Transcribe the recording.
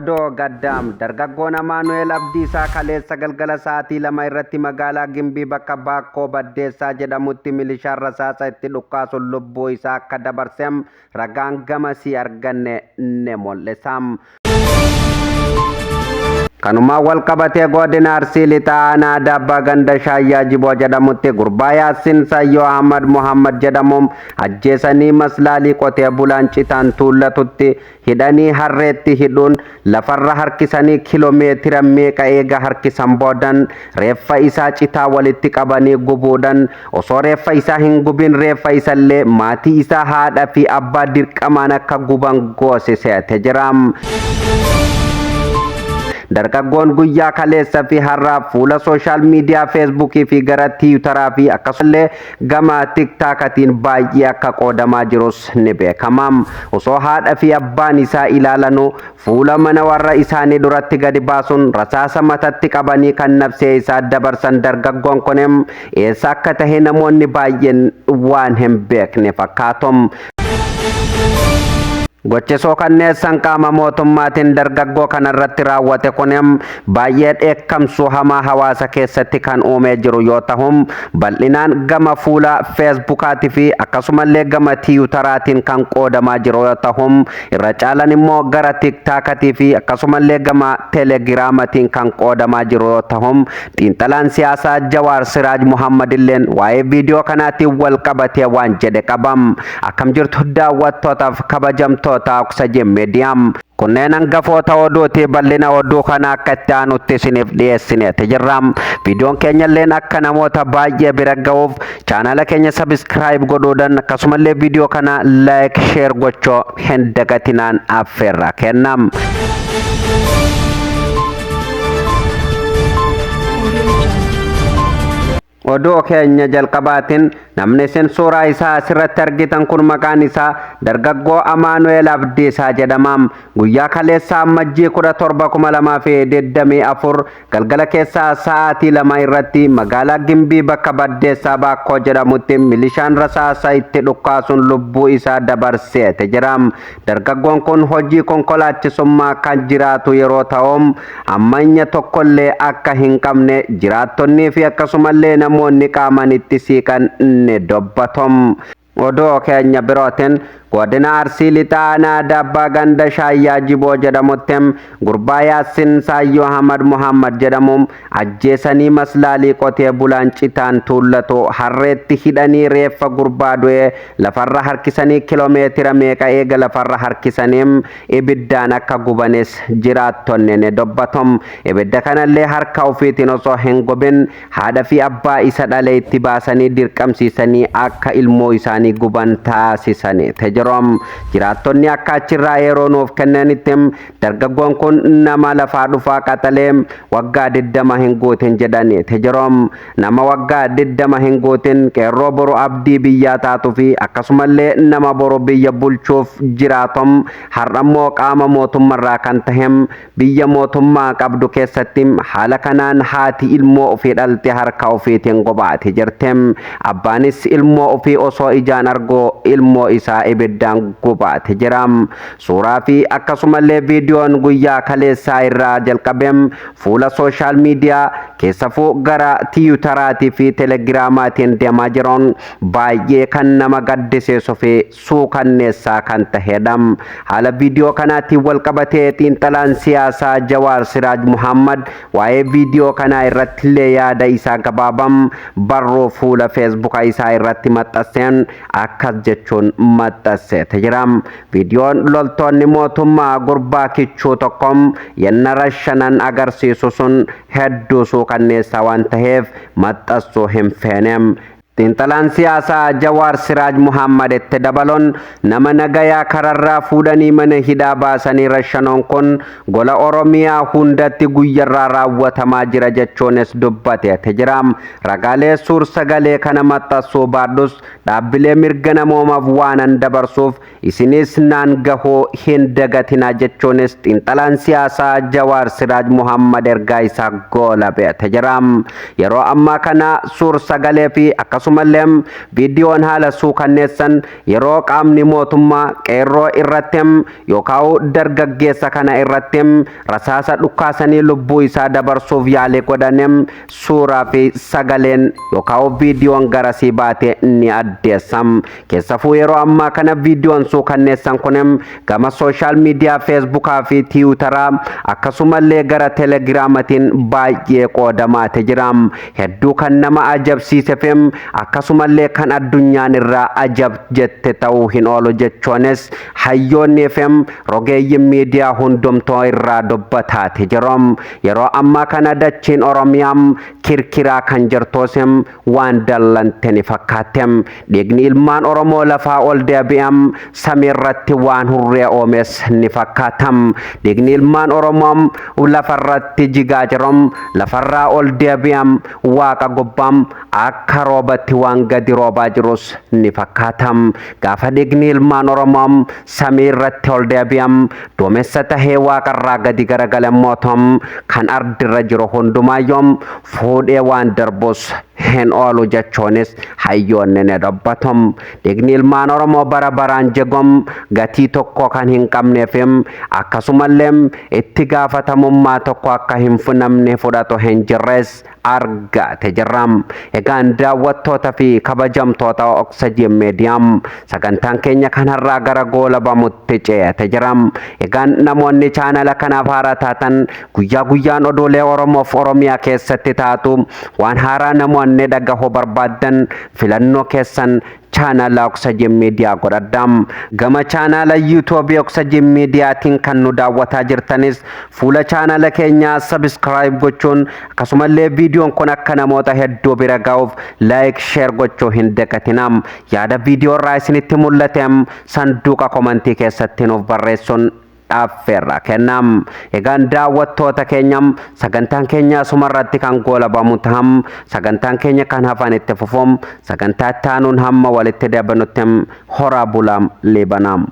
Odoo gaddaam dargaggoon Amaanu'eel Abdiisaa kaleessa galgala sa'aatii 2 irratti magaalaa Gimbii bakka Baakkoo Baddeessaa jedhamutti milishaan rasaasa itti dhukkaasuun lubbuu isaa akka dabarseem ragaan gamasii arganne ne mul'isam. Kanuma wal qabatee godina Arsii lixaa aanaa Daabbaa Ganda Shaayyaa Jiboo jedhamutti gurbaa Yaasin Sayyoo Ahmad Muhammad jedhamuun ajjeesanii maslaalii qotee bulaan citaan tuullatutti hidhanii harreetti hidhuun lafarra harkisanii kiiloomeetira meeqa eega harkisan boodan reeffa isaa citaa walitti qabanii gubuudhaan osoo reeffa isaa hin gubin reeffa isallee maatii isaa haadha fi abbaa dirqamaan akka guban goosiseete jiraam. Dargaggoon guyyaa kaleessa fi har'aa fuula sooshaal miidiyaa feesbuukii fi gara tiwutaraa fi akkasumallee gama tiktaakiin baay'ee akka qoodamaa jirus ni beekamaam. Osoo haadha fi abbaan isaa ilaalanuu fuula mana warra isaanii duratti gadi baasuun rasaasa matatti qabanii kan nafsee isaa dabarsan dargaggoon kunem eessa akka tahe namoonni baay'een waan hin beekne fakkaatum. Gochesoo kanneessan qaama mootummaatiin dargaggoo kanarratti raawwate kunem baay'ee dheekkamsuu hamaa hawaasa keessatti kan uumee jiru yoo ta'um bal'inaan gama fuula feesbuukaatii fi akkasumallee gama tiwutaraatiin kan qoodamaa jiru yoo ta'um irra caalan immoo gara tiktaakiitii fi akkasumallee gama teelegiraamaatiin kan qoodamaa jiru yoo ta'um xiinxalaan siyaasaa Jawaar Siraaj Muhammad illeen waa'ee viidiyoo kanaatiin wal qabatee waan jedhe qabam. Akkam jirtu daawwattootaaf kabajamtoota Oxygen Medium kunneen hangafoota oduuti bal'ina oduu kana akka itti aanutti isiniif dhiyeessineeti jirram. Viidiyoon keenyalleen akka namoota baay'ee bira ga'uuf chaanala keenya sabskiraayib godhuudhaan akkasumallee viidiyoo kana laayik sheer gochuu hin dagatinaan affeerra kennam. Oduu keenya jalqabaatiin namni isin suuraa isaa asirratti argitan kun maqaan isaa dargaggoo Amaanu'eel Abdiisaa jedhamaam. Guyyaa kaleessaa Ammajjii 17 2024 galgala keessaa sa'aatii 2 irratti magaalaa Gimbii bakka Baddeessaa Baakkoo jedhamutti milishaan rasaasa itti dhukkaasuun lubbuu isaa dabarseete jiraam. Dargaggoon kun hojii konkolaachisummaa kan jiraatu yeroo ta'u ammanya tokkollee akka hin qabne jiraattonnii fi akkasumallee namoonni qaamaan itti siiqan ni dubbatom. Oduu keenya birootiin godina Arsii lixaa aanaa Daabbaa Ganda Shaayyaa Jiboo jedhamutti gurbaa Yaasin Sayyoo Ahmad Muhammad jedhamuun ajjeesanii maslaalii qotee bulaan citaan tuullatu harreetti hidhanii reeffa gurbaa du'ee lafarra harkisanii kiiloomeetira meeqa eega lafarra harkisaniim ibiddaan akka gubanis jiraattonni ni dubbatom. Ibidda kanallee harka ofiitiin osoo hin gubin haadha fi abbaa isa dhalee itti baasanii dirqamsiisanii akka ilmoo isaanii guban taasisanii jirom. Jiraattonni akka achirraa yeroo nuuf kennanitti dargaggoon kun nama lafaa dhufaa qaxalee waggaa 20 hin guutin jedhanii jirom. Nama waggaa 20 hin guutin qeerroo boru abdii biyyaa taatu fi akkasumallee nama boru biyya bulchuuf jiraatom har'ammoo qaama mootummaarraa kan tahem biyya mootummaa qabdu keessatti haala kanaan haati ilmoo ofii dhalte harka ofiitiin gobaati jirtem. Abbaanis ilmoo ofii osoo ijaan argoo ilmoo isaa ibiddaan gubaate jiram. Suuraa fi akkasumallee viidiyoon guyyaa kaleessaa irraa jalqabeem fuula sooshaal miidiyaa keessafuu gara tiwutaraatii fi teelegiraamaatiin deemaa jiran baay'ee kan nama gaddisiisuu fi suukanneessaa kan tahedha. Haala viidiyoo kanaatiin wal qabatee xiinxalaan siyaasaa Jawaar Siraaj Muhammad waa'ee viidiyoo kanaa irratti illee yaada isaa gabaabam barruu fuula feesbuukaa isaa irratti maxxanseen akkas jechuun maxxanseete jiram. Viidiyoon loltoonni mootummaa gurbaa kichuu tokkom yenna rashanan agarsiisu sun hedduu suukanneessaa waan taheef maxxansuu hin feenem. Xiinxalaan siyaasaa Jawaar Siraaj Muhammad itti dabaloon nama nagayaa kararraa fuudhanii mana hidhaa baasanii rashanoon kun gola Oromiyaa hundatti guyyarraa raawwatamaa jira jechuunis dubbateete jiraam. Ragaalee suur sagalee kana maxxansuu baadhus dhaabbilee mirga namoomaaf waanan dabarsuuf isinis naan gahuu hin dagatinaa jechuunis xiinxalaan siyaasaa Jawaar Siraaj Muhammad ergaa isaa goolabeete jiraam. Yeroo ammaa kana suur sagalee fi akkasumas akkasumallee viidiyoon haala suukanneessan yeroo qaamni mootummaa qeerroo irrattim yookaan dargaggeessa kana irrattim rasaasa dhukkaasanii lubbuu isaa dabarsuuf yaalii godhanem suuraa fi sagaleen yookaan viidiyoon garasii baate ni addeessam. Keessafuu yeroo ammaa kana viidiyoon suukanneessan kunem gama sooshaal miidiyaa feesbuukaa fi tiwutaraa akkasumallee gara telegiraamatiin baay'ee qoodamaate jiram. Hedduu kan nama ajabsiisefem akkasumallee kan addunyaan irraa ajab jette ta'uu hin oolu jechuunis hayyoonni fem rogeeyyiin miidiyaa hundumtoo irraa dubbataate jiram. Yeroo ammaa kana dachiin Oromiyaam kirkiraa kan jirtoosem waan dallante ni fakkaatem. Dhiigni ilmaan Oromoo lafaa ol deebi'am samiirratti waan hurree oomes ni fakkaatam. Dhiigni ilmaan Oromoo lafarratti jigaa jiram lafarraa ol deebi'am waaqa gubbaam akka roobatti waan gadi roobaa jirus ni fakkaatam. Gaafa dhiigni ilmaan Oromoo samiirratti ol deebi'am duumessa tahee waaqarraa gadi garagalee mootom kan ardirra jiru hundumaayyoo fuudhee waan darbus hin oolu jechuunis hayyoonni ni dubbatom. Dhiigni ilmaan Oromoo bara baraan jegom gatii tokko kan hin qabneefim akkasumallee itti gaafatamummaa tokko akka hin fudhamne fudhatu hin jirres argaate jirram. Egaan daawwattoota fi kabajamtoota Oxygen Meediyaam sagantaan keenya kanarraa gara goolabamutti ceete jiram. Egaan namoonni chaanala kanaaf haaraa taatan guyyaa guyyaan odoolee Oromoof Oromiyaa keessatti taatu waan haaraa namoonni dhagahuu barbaadan filannoo keessan channel Oxygen Media godhadhaam. Gama channel YouTube Oxygen Mediaatiin kan nu daawwataa jirtanis fuula channel keenya subscribe gochuun akkasumallee viidiyoon kun akka namoota hedduu bira ga'uuf like share gochuu hin dagatinaa. Yaada viidiyoo irraa isinitti mul'atem sanduuqa komentii keessatti nuuf barreessuun affeerra kennam. Egaan daawwattoota keenyam sagantaan keenya sumarratti kan goolabamu taham sagantaan keenya kan hafan itti fufum sagantaa taanuun hamma walitti deebinutti horaa bulaam leebanaam.